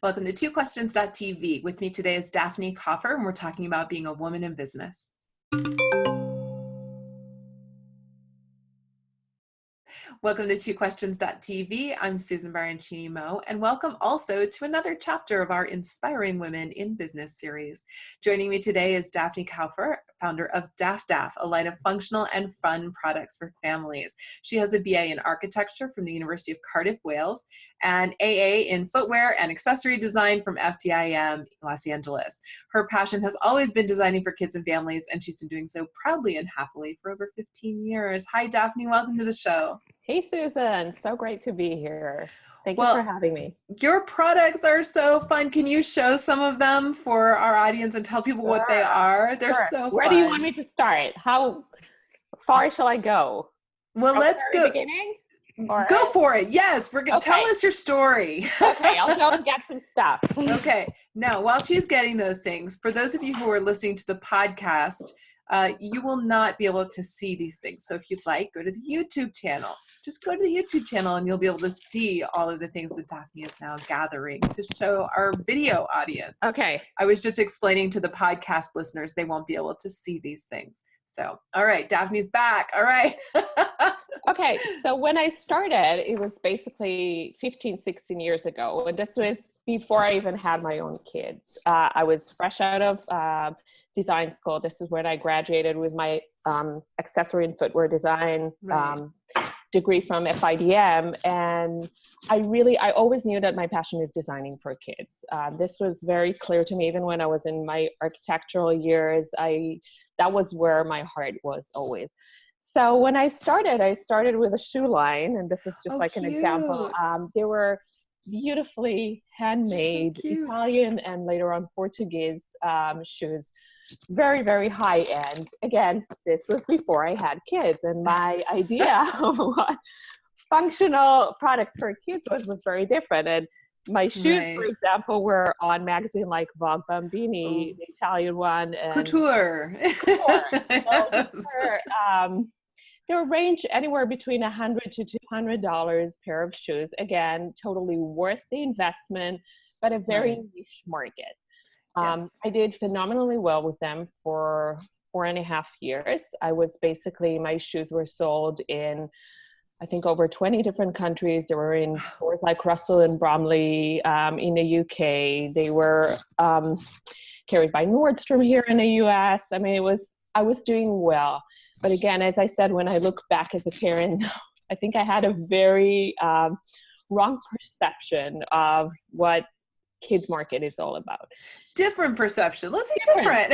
Welcome to twoquestions.tv. With me today is Daphne Kaufer, and we're talking about being a woman in business. Welcome to twoquestions.tv. I'm Susan Baroncini-Moe, and welcome also to another chapter of our Inspiring Women in Business series. Joining me today is Daphne Kaufer, founder of DaphDaph, a line of functional and fun products for families. She has a BA in architecture from the University of Cardiff, Wales, and AA in footwear and accessory design from FTIM, Los Angeles. Her passion has always been designing for kids and families, and she's been doing so proudly and happily for over 15 years. Hi, Daphne. Welcome to the show. Hey, Susan. So great to be here. Thank you for having me. Your products are so fun. Can you show some of them for our audience and tell people what they are? They're so fun. Where do you want me to start? How far shall I go? Well, let's go. Beginning? Go for it. Yes, we're gonna tell us your story. Okay, I'll go and get some stuff. Okay. Now, while she's getting those things, for those of you who are listening to the podcast, you will not be able to see these things. So if you'd like, go to the YouTube channel. Just go to the YouTube channel and you'll be able to see all of the things that Daphne is now gathering to show our video audience. Okay. I was just explaining to the podcast listeners, they won't be able to see these things. So, all right, Daphne's back. All right. Okay. So when I started, it was basically 15, 16 years ago. And this was before I even had my own kids. I was fresh out of design school. This is when I graduated with my accessory and footwear design degree from FIDM. And I always knew that my passion is designing for kids. This was very clear to me, even when I was in my architectural years. That was where my heart was always. So when I started with a shoe line, and this is just an example. They were beautifully handmade Italian and later on Portuguese shoes. Very, very high end. Again, this was before I had kids, and my idea of what functional products for kids was very different. And my shoes, for example, were on magazine like Vogue Bambini, the Italian one, and Couture. They were range anywhere between $100 to $200 pair of shoes. Again, totally worth the investment, but a very niche market. I did phenomenally well with them for 4.5 years. My shoes were sold in, I think, over 20 different countries. They were in stores like Russell and Bromley in the UK. They were carried by Nordstrom here in the US. I mean, I was doing well. But again, as I said, when I look back as a parent, I think I had a very wrong perception of what kids market is all about. Different perception. Let's say different.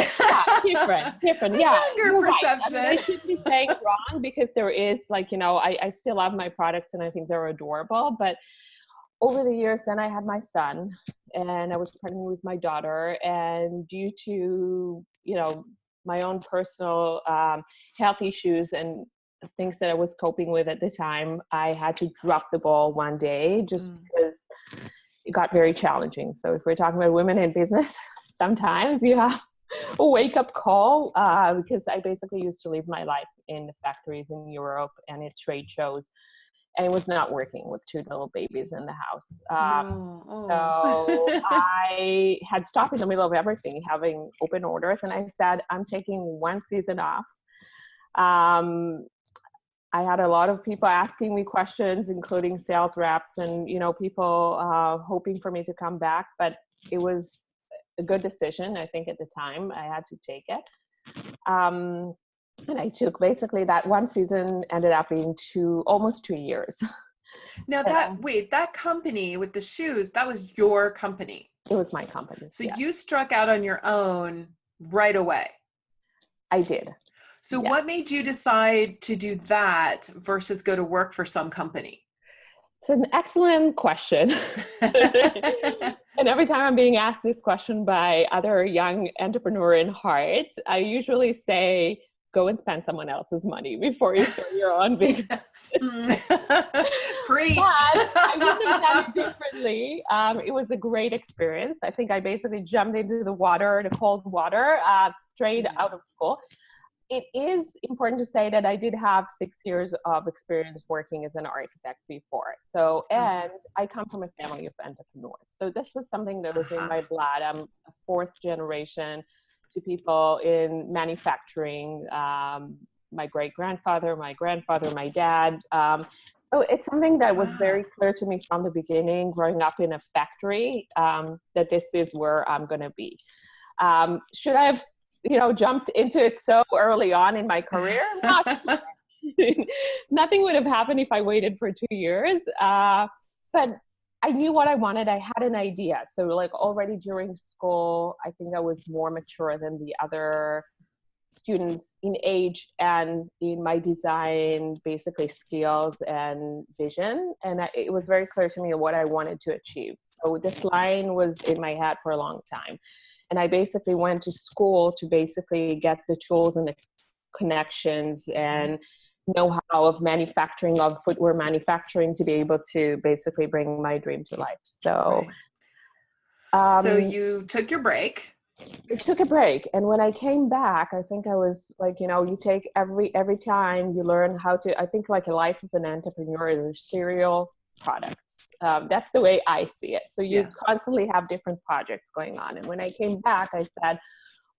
Different. Yeah. Younger perception. Right. I mean, I shouldn't be saying wrong because there is I still love my products and I think they're adorable. But over the years, then I had my son and I was pregnant with my daughter, and due to, my own personal health issues and things that I was coping with at the time, I had to drop the ball one day just because it got very challenging. So if we're talking about women in business, sometimes you have a wake-up call because I basically used to live my life in the factories in Europe and at trade shows, and it was not working with 2 little babies in the house. So I had stopped in the middle of everything, having open orders, and I said, I'm taking 1 season off. I had a lot of people asking me questions, including sales reps and, people hoping for me to come back, but it was a good decision. I think at the time I had to take it. And I took basically that 1 season ended up being almost 2 years. Now that company with the shoes, that was your company. It was my company. So you struck out on your own right away. I did. So what made you decide to do that versus go to work for some company? It's an excellent question. And every time I'm being asked this question by other young entrepreneur in heart, I usually say, go and spend someone else's money before you start your own business. Preach. But I wouldn't have done it differently. It was a great experience. I think I basically jumped into the cold water, straight out of school. it is important to say that I did have 6 years of experience working as an architect before. So, and I come from a family of entrepreneurs. So this was something that was in my blood. I'm a fourth generation to people in manufacturing. My great-grandfather, my grandfather, my dad. So it's something that was very clear to me from the beginning, growing up in a factory, that this is where I'm going to be. Should I have, jumped into it so early on in my career? Not nothing would have happened if I waited for 2 years. But I knew what I wanted. I had an idea. So like already during school, I think I was more mature than the other students in age and in my design, basically skills and vision. And it was very clear to me what I wanted to achieve. So this line was in my head for a long time. And I basically went to school to basically get the tools and the connections and know-how of manufacturing, of footwear manufacturing, to be able to basically bring my dream to life. So, so you took your break. I took a break, and when I came back, I think I was like, you take every time you learn how to. I think like a life of an entrepreneur is a serial products. That's the way I see it. So you constantly have different projects going on. And when I came back, I said,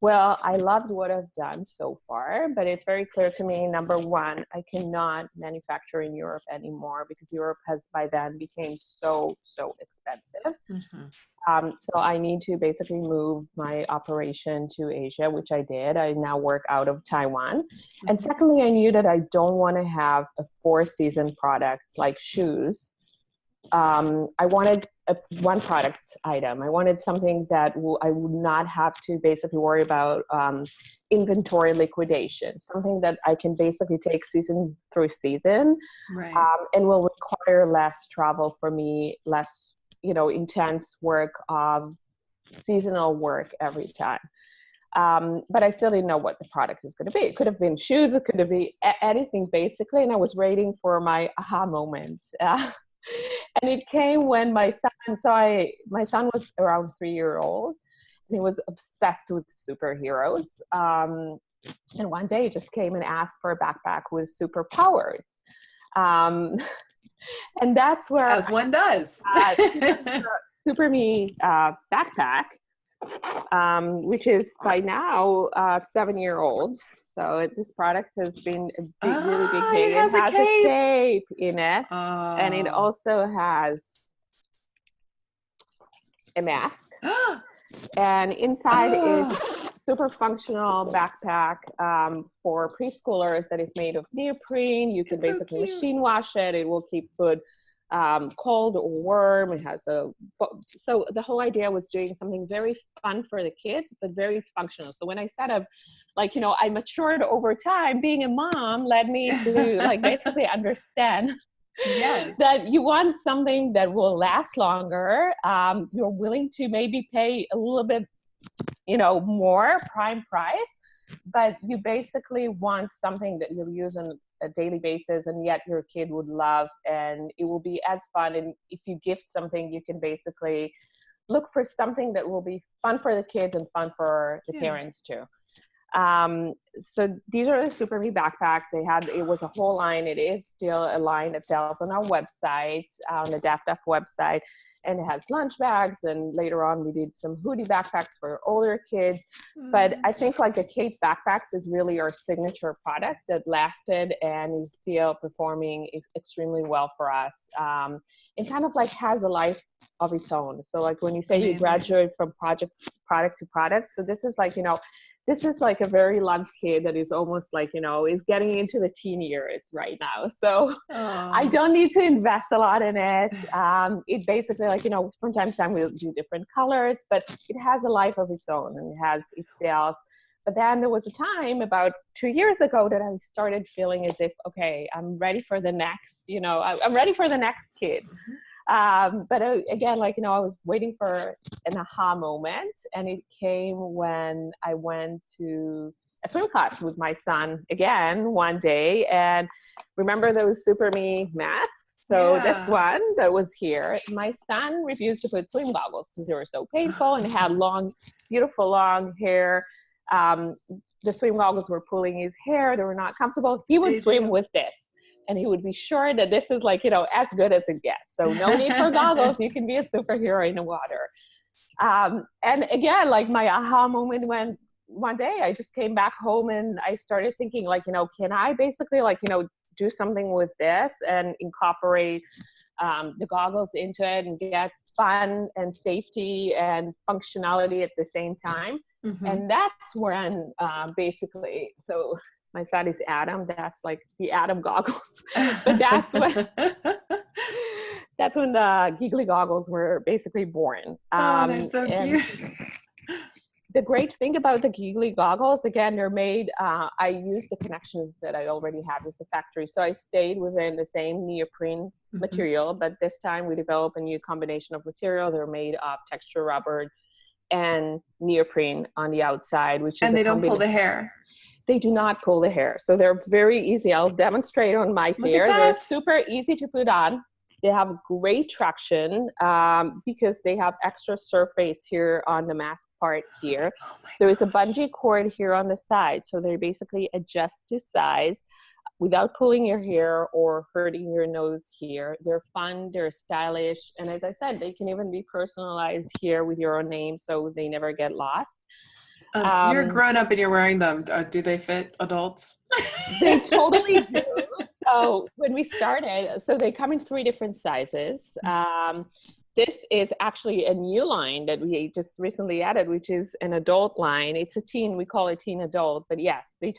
well, I loved what I've done so far, but it's very clear to me, number one, I cannot manufacture in Europe anymore because Europe has by then became so expensive. So I need to basically move my operation to Asia, which I did. I now work out of Taiwan. And secondly, I knew that I don't want to have a 4-season product like shoes. I wanted one product item. I wanted something that I would not have to basically worry about inventory liquidation, something that I can basically take season through season, and will require less travel for me, less, intense work of seasonal work every time. But I still didn't know what the product is going to be. It could have been shoes. It could have been anything basically. And I was waiting for my aha moment. And it came when my son was around 3 years old, and he was obsessed with superheroes. And one day he just came and asked for a backpack with superpowers. And that's where, as one does, SuperMe backpack, which is by now 7-year-old. So this product has been a big, really big thing. It has a cape in it, and it also has a mask. And inside it's super functional backpack for preschoolers that is made of neoprene. You can basically machine wash it. It will keep food cold or warm. It has so the whole idea was doing something very fun for the kids, but very functional. So when I said I matured over time, being a mom led me to basically understand that you want something that will last longer. You're willing to maybe pay a little bit, more prime price, but you basically want something that you'll use on a daily basis and yet your kid would love, and it will be as fun. And if you gift something, you can basically look for something that will be fun for the kids and fun for the parents too. So these are the SuperMe backpack. It was a whole line. It is still a line that sells on our website, on the DaphDaph website, and it has lunch bags. And later on, we did some hoodie backpacks for older kids. But I think the Cape backpacks is really our signature product that lasted and is still performing extremely well for us. It kind of has a life of its own. So when you say you graduate from product to product, so this is this is a very lump kid that is almost is getting into the teen years right now. So I don't need to invest a lot in it. It basically from time to time we'll do different colors, but it has a life of its own and it sells. But then there was a time about 2 years ago that I started feeling as if, okay, I'm ready for the next, I'm ready for the next kid. But again, I was waiting for an aha moment, and it came when I went to a swim class with my son again one day, and remember those SuperMe masks? So this one that was here, my son refused to put swim goggles because they were so painful and had long, beautiful long hair. the swim goggles were pulling his hair, they were not comfortable, he would swim with this. And he would be sure that this is like, as good as it gets. So no need for goggles. You can be a superhero in the water. And again, like my aha moment when one day I just came back home and I started thinking like, can I basically like, do something with this and incorporate the goggles into it and get fun and safety and functionality at the same time. Mm-hmm. And that's when basically, so my son is Adam, that's like the Adam goggles. But that's when the giggly goggles were basically born. They're so cute. The great thing about the giggly goggles, again, they're made, I used the connections that I already had with the factory. So I stayed within the same neoprene material, but this time we developed a new combination of material. They're made of texture rubber and neoprene on the outside, which is and they don't pull the hair. They do not pull the hair. So they're very easy. I'll demonstrate on my pair. They're super easy to put on. They have great traction because they have extra surface here on the mask part here. There is a bungee cord here on the side. So they basically adjust to size without pulling your hair or hurting your nose here. They're fun, they're stylish. And as I said, they can even be personalized here with your own name so they never get lost. You're grown up and you're wearing them. Do they fit adults? They totally do. So when we started, so they come in 3 different sizes. This is actually a new line that we just recently added, which is an adult line. It's a teen, we call it teen adult, but yes, this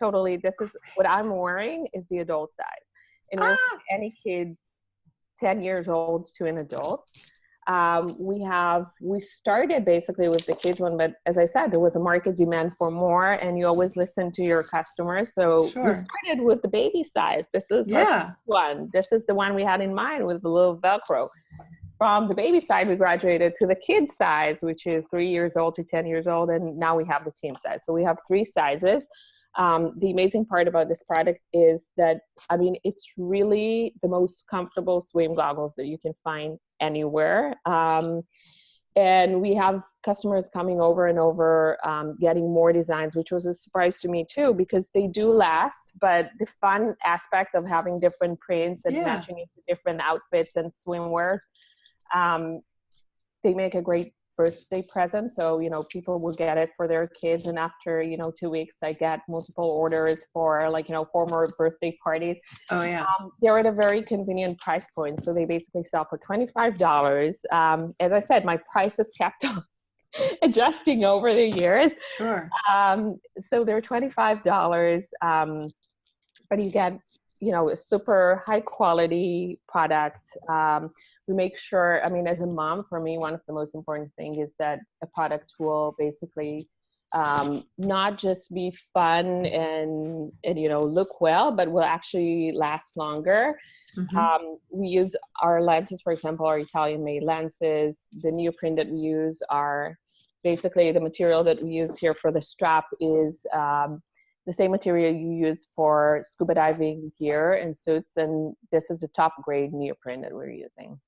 is what I'm wearing is the adult size. And with any kid 10 years old to an adult. We started basically with the kids one, but as I said, there was a market demand for more and you always listen to your customers. So we started with the baby size. This is one. This is the one we had in mind with the little Velcro. From the baby side, we graduated to the kid size, which is 3 years old to 10 years old. And now we have the teen size. So we have 3 sizes. The amazing part about this product is that, it's really the most comfortable swim goggles that you can find anywhere. And we have customers coming over and over, getting more designs, which was a surprise to me too, because they do last, but the fun aspect of having different prints and matching it to different outfits and swimwears, they make a great birthday present. So, people will get it for their kids. And after, 2 weeks, I get multiple orders for former birthday parties. Oh yeah. They're at a very convenient price point. So they basically sell for $25. As I said, my prices kept on adjusting over the years. Sure. So they're $25. But you get, a super high quality product. We make sure, as a mom, for me, one of the most important things is that a product will basically not just be fun and look well, but will actually last longer. Mm-hmm. We use our lenses, for example, our Italian-made lenses. The neoprene that we use are basically the material that we use here for the strap is the same material you use for scuba diving gear and suits, and this is the top grade neoprene that we're using.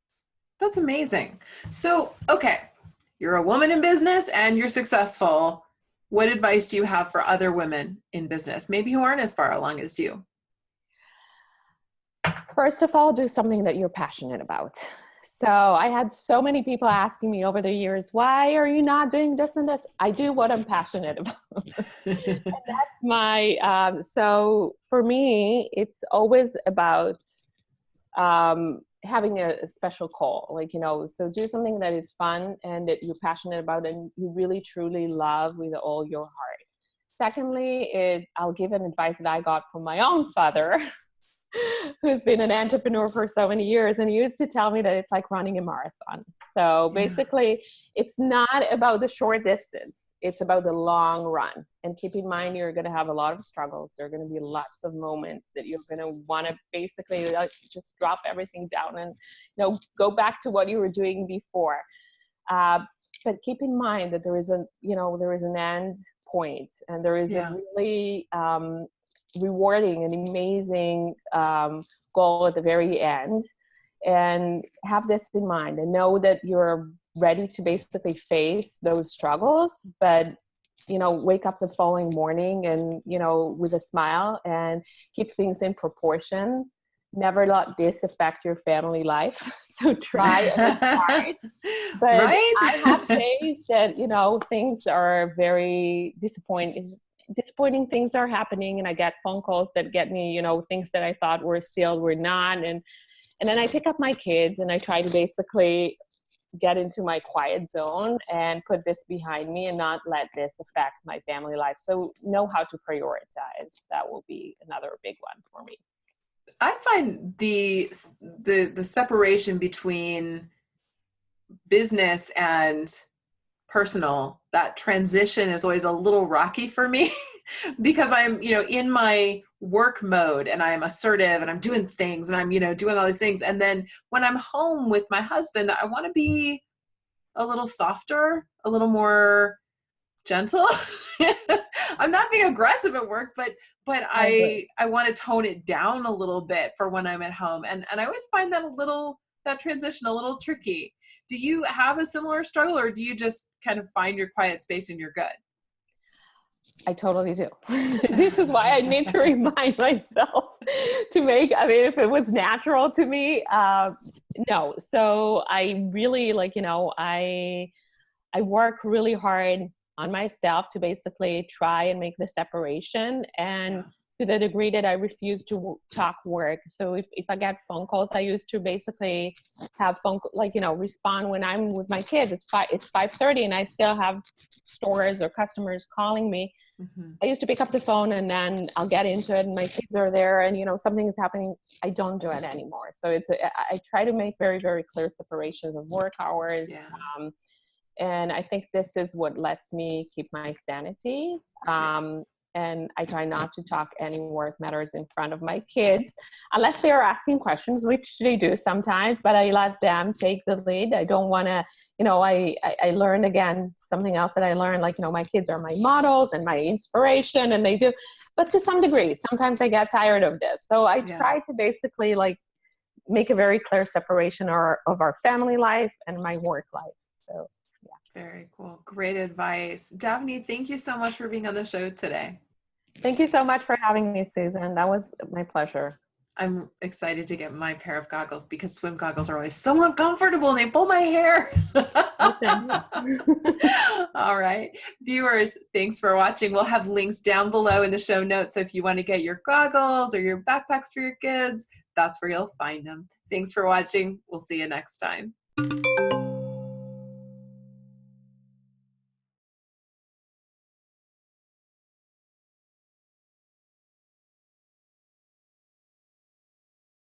That's amazing. So, okay, you're a woman in business and you're successful. What advice do you have for other women in business, maybe who aren't as far along as you? First of all, do something that you're passionate about. So I had so many people asking me over the years, why are you not doing this and this? I do what I'm passionate about. And that's my, so for me, it's always about having a special call, so do something that is fun and that you're passionate about and you really truly love with all your heart. Secondly, I'll give an advice that I got from my own father, who's been an entrepreneur for so many years. And he used to tell me that it's like running a marathon. So basically, it's not about the short distance. It's about the long run. And keep in mind, you're going to have a lot of struggles. There are going to be lots of moments that you're going to want to basically just drop everything down and go back to what you were doing before. But keep in mind that there is an end point, and there is a really rewarding and amazing goal at the very end. And have this in mind and know that you're ready to basically face those struggles, but wake up the following morning and, with a smile and keep things in proportion. Never let this affect your family life. So try, and it's hard. But right? I have days that, things are very disappointing things are happening, and I get phone calls that get me, things that I thought were sealed were not. And then I pick up my kids and I try to basically get into my quiet zone and put this behind me and not let this affect my family life. So know how to prioritize. That will be another big one for me. I find the separation between business and personal, that transition is always a little rocky for me because I'm, in my work mode and I'm assertive and I'm doing things and I'm, doing all these things. And then when I'm home with my husband, I want to be a little softer, a little more gentle. I'm not being aggressive at work, but I want to tone it down a little bit for when I'm at home. And I always find that transition a little tricky. Do you have a similar struggle, or do you just kind of find your quiet space and you're good? I totally do. This is why I need to remind myself if it was natural to me, no. So I really I work really hard on myself to basically try and make the separation, and to the degree that I refuse to talk work. So if I get phone calls, I used to basically have respond when I'm with my kids. It's 5:30 and I still have stores or customers calling me. Mm-hmm. I used to pick up the phone and then I'll get into it and my kids are there and, something is happening. I don't do it anymore. So I try to make very, very clear separations of work hours. Yeah. And I think this is what lets me keep my sanity. Yes. And I try not to talk any work matters in front of my kids, unless they are asking questions, which they do sometimes, but I let them take the lead. I don't want to, I learned again, something else that I learned, my kids are my models and my inspiration, and they do, but to some degree, sometimes I get tired of this. So I try to basically make a very clear separation of our family life and my work life. So. Very cool. Great advice. Daphne, thank you so much for being on the show today. Thank you so much for having me, Susan. That was my pleasure. I'm excited to get my pair of goggles because swim goggles are always so uncomfortable and they pull my hair. All right. Viewers, thanks for watching. We'll have links down below in the show notes. So if you want to get your goggles or your backpacks for your kids, that's where you'll find them. Thanks for watching. We'll see you next time.